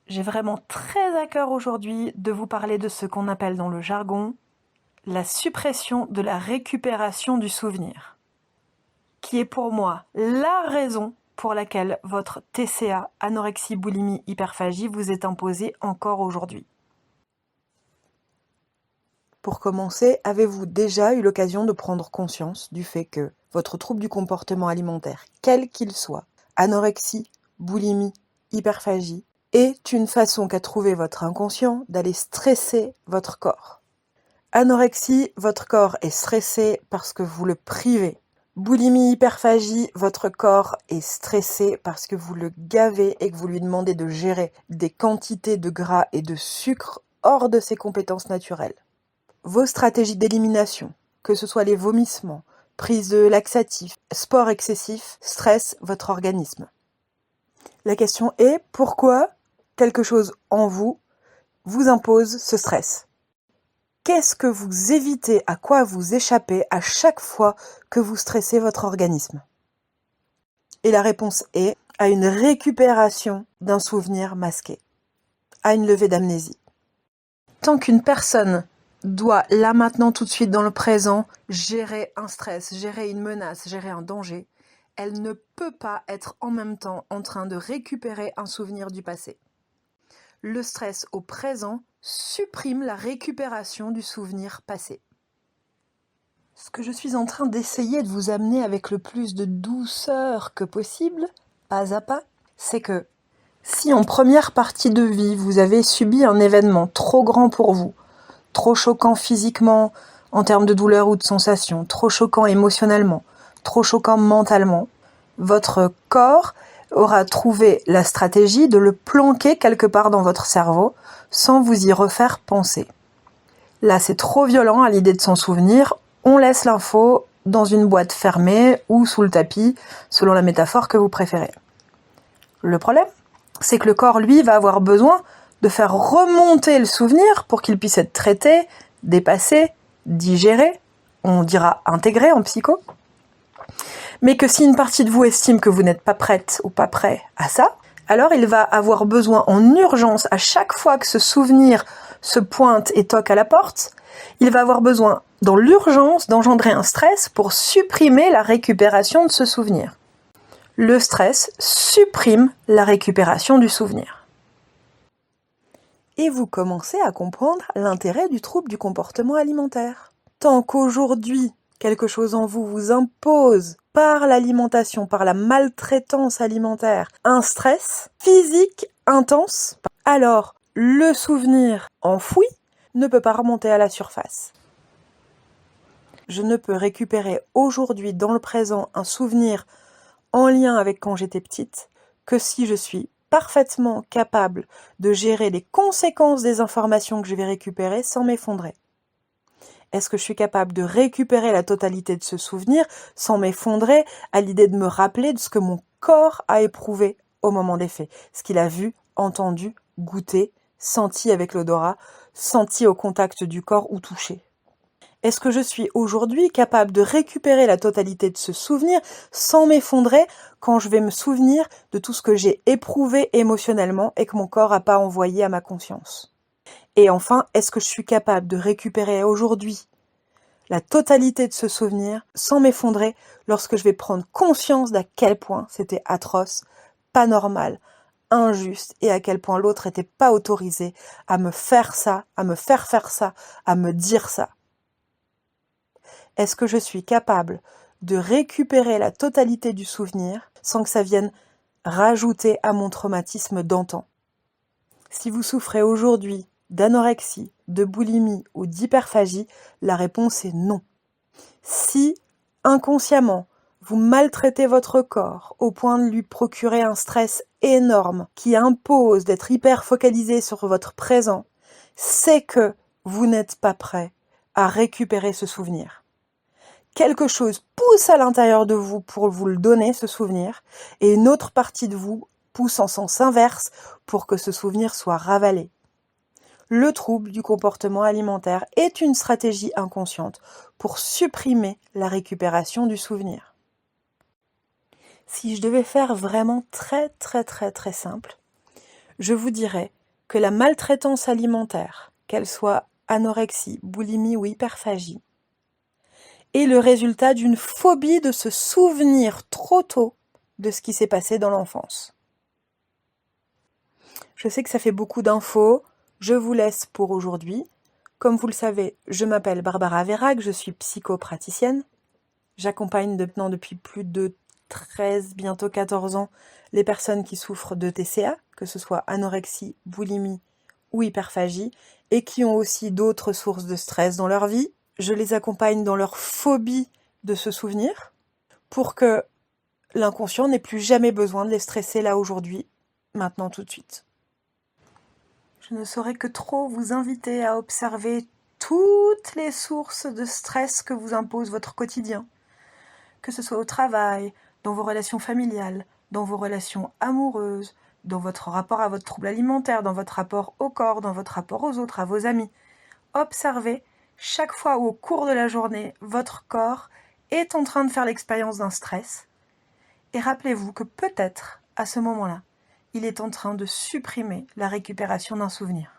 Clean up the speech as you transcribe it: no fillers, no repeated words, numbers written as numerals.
J'ai vraiment très à cœur aujourd'hui de vous parler de ce qu'on appelle dans le jargon la suppression de la récupération du souvenir, qui est pour moi la raison pour laquelle votre TCA, anorexie, boulimie, hyperphagie, vous est imposé encore aujourd'hui. Pour commencer, avez-vous déjà eu l'occasion de prendre conscience du fait que votre trouble du comportement alimentaire, quel qu'il soit, anorexie, boulimie, hyperphagie, est une façon qu'a trouvé votre inconscient d'aller stresser votre corps. Anorexie, votre corps est stressé parce que vous le privez. Boulimie, hyperphagie, votre corps est stressé parce que vous le gavez et que vous lui demandez de gérer des quantités de gras et de sucre hors de ses compétences naturelles. Vos stratégies d'élimination, que ce soit les vomissements, prise de laxatifs, sport excessif, stressent votre organisme. La question est pourquoi quelque chose en vous impose ce stress? Qu'est-ce que vous évitez, à quoi vous échappez à chaque fois que vous stressez votre organisme? Et la réponse est à une récupération d'un souvenir masqué, à une levée d'amnésie. Tant qu'une personne doit, là maintenant, tout de suite, dans le présent, gérer un stress, gérer une menace, gérer un danger, elle ne peut pas être en même temps en train de récupérer un souvenir du passé. Le stress au présent supprime la récupération du souvenir passé. Ce que je suis en train d'essayer de vous amener avec le plus de douceur que possible, pas à pas, c'est que si en première partie de vie, vous avez subi un événement trop grand pour vous, trop choquant physiquement en termes de douleur ou de sensation, trop choquant émotionnellement, trop choquant mentalement, votre corps aura trouvé la stratégie de le planquer quelque part dans votre cerveau sans vous y refaire penser. Là, c'est trop violent à l'idée de s'en souvenir, on laisse l'info dans une boîte fermée ou sous le tapis, selon la métaphore que vous préférez. Le problème, c'est que le corps, lui, va avoir besoin de faire remonter le souvenir pour qu'il puisse être traité, dépassé, digéré, on dira intégré en psycho. Mais que si une partie de vous estime que vous n'êtes pas prête ou pas prêt à ça, alors il va avoir besoin en urgence, à chaque fois que ce souvenir se pointe et toque à la porte, il va avoir besoin, dans l'urgence, d'engendrer un stress pour supprimer la récupération de ce souvenir. Le stress supprime la récupération du souvenir. Et vous commencez à comprendre l'intérêt du trouble du comportement alimentaire. Tant qu'aujourd'hui, quelque chose en vous vous impose par l'alimentation, par la maltraitance alimentaire, un stress physique intense, alors le souvenir enfoui ne peut pas remonter à la surface. Je ne peux récupérer aujourd'hui, dans le présent, un souvenir en lien avec quand j'étais petite, que si je suis parfaitement capable de gérer les conséquences des informations que je vais récupérer sans m'effondrer. Est-ce que je suis capable de récupérer la totalité de ce souvenir sans m'effondrer à l'idée de me rappeler de ce que mon corps a éprouvé au moment des faits, ce qu'il a vu, entendu, goûté, senti avec l'odorat, senti au contact du corps ou touché? Est-ce que je suis aujourd'hui capable de récupérer la totalité de ce souvenir sans m'effondrer quand je vais me souvenir de tout ce que j'ai éprouvé émotionnellement et que mon corps n'a pas envoyé à ma conscience? Et enfin, est-ce que je suis capable de récupérer aujourd'hui la totalité de ce souvenir sans m'effondrer lorsque je vais prendre conscience d'à quel point c'était atroce, pas normal, injuste et à quel point l'autre n'était pas autorisé à me faire ça, à me faire faire ça, à me dire ça? Est-ce que je suis capable de récupérer la totalité du souvenir sans que ça vienne rajouter à mon traumatisme d'antan? Si vous souffrez aujourd'hui d'anorexie, de boulimie ou d'hyperphagie, la réponse est non. Si, inconsciemment, vous maltraitez votre corps au point de lui procurer un stress énorme qui impose d'être hyper focalisé sur votre présent, c'est que vous n'êtes pas prêt à récupérer ce souvenir. Quelque chose pousse à l'intérieur de vous pour vous le donner, ce souvenir, et une autre partie de vous pousse en sens inverse pour que ce souvenir soit ravalé. Le trouble du comportement alimentaire est une stratégie inconsciente pour supprimer la récupération du souvenir. Si je devais faire vraiment très simple, je vous dirais que la maltraitance alimentaire, qu'elle soit anorexie, boulimie ou hyperphagie, est le résultat d'une phobie de se souvenir trop tôt de ce qui s'est passé dans l'enfance. Je sais que ça fait beaucoup d'infos, je vous laisse pour aujourd'hui. Comme vous le savez, je m'appelle Barbara Vérac, je suis psychopraticienne. J'accompagne maintenant depuis plus de 13, bientôt 14 ans, les personnes qui souffrent de TCA, que ce soit anorexie, boulimie ou hyperphagie, et qui ont aussi d'autres sources de stress dans leur vie. Je les accompagne dans leur phobie de se souvenir, pour que l'inconscient n'ait plus jamais besoin de les stresser là aujourd'hui, maintenant tout de suite. Je ne saurais que trop vous inviter à observer toutes les sources de stress que vous impose votre quotidien, que ce soit au travail, dans vos relations familiales, dans vos relations amoureuses, dans votre rapport à votre trouble alimentaire, dans votre rapport au corps, dans votre rapport aux autres, à vos amis. Observez chaque fois où au cours de la journée, votre corps est en train de faire l'expérience d'un stress. Et rappelez-vous que peut-être, à ce moment-là, il est en train de supprimer la récupération d'un souvenir.